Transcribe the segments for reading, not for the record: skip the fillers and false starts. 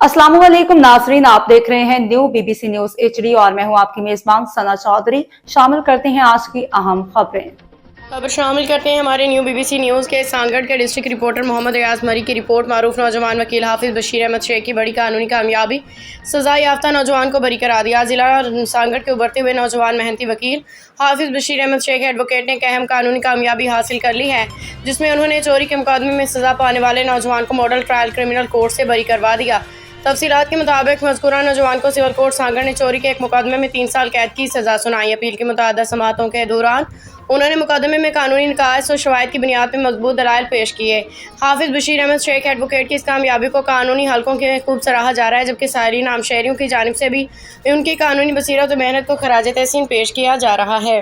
अस्सलाम वालेकुम नाजरीन, आप देख रहे हैं न्यू बीबीसी न्यूज एचडी और मैं हूं आपकी मेजबान सना चौधरी। शामिल करते हैं आज की अहम खबरें। शामिल करते हैं हमारे न्यू बीबीसी न्यूज़ के सांगड़ के डिस्ट्रिक्ट रिपोर्टर मोहम्मद रियाज मरी की रिपोर्ट। मारूफ नौजवान वकील हाफिज बशीर अहमद शेख की बड़ी कानूनी कामयाबी, सजा याफ्ता नौजवान को बरी करा दिया। जिला सांगड़ के उभरते हुए नौजवान मेहनती वकील हाफिज बशीर अहमद शेख एडवोकेट ने एक अहम कानूनी कामयाबी हासिल कर ली है, जिसमें उन्होंने चोरी के मुकदमे में सजा पाने वाले नौजवान को मॉडल ट्रायल क्रिमिनल कोर्ट से बरी करवा दिया। तफसीलात के मुताबिक मज़कूरा नौजवान को सिविल कोर्ट सांगड़ ने चोरी के एक मुकदमे में 3 साल कैद की सज़ा सुनाई। अपील की मुतअद्दिद समाअतों के दौरान उन्होंने मुकदमे में कानूनी निकास और शवाहिद की बुनियाद पर मजबूत दलाइल पेश किए। हाफिज बशीर अहमद शेख एडवोकेट की इस कामयाबी को कानूनी हलकों के खूब सराहा जा रहा है, जबकि सारी नाम शहरियों की जानिब से भी उनकी कानूनी बसीरत और मेहनत को खराज तहसीन पेश किया जा रहा है।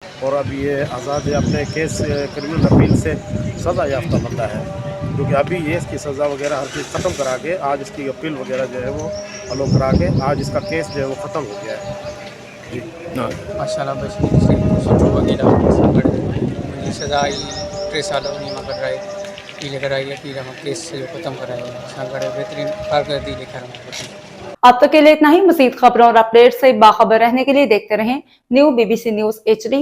और अब ये आज़ाद है, अपने केस क्रिमिनल अपील से सज़ा याफ्ता बंदा है, क्योंकि अभी ये इसकी सज़ा वगैरह हर चीज़ ख़त्म करा के आज इसकी अपील वगैरह जो है वो अलो करा के आज इसका केस जो है वो ख़त्म हो गया है। जी माशाल्लाह बशीर से सुठो वकील सांगड़ मुझी सज़ा आई 3 साल उन में कराई अपील कराई अपील में केस जो ख़त्म कराया सांगड़ बेहतरीन कारकर्दगी दिखा। अब तक के लिए इतना ही। मज़ीद खबरों और अपडेट से बाखबर रहने के लिए देखते रहें न्यू बीबीसी न्यूज एचडी।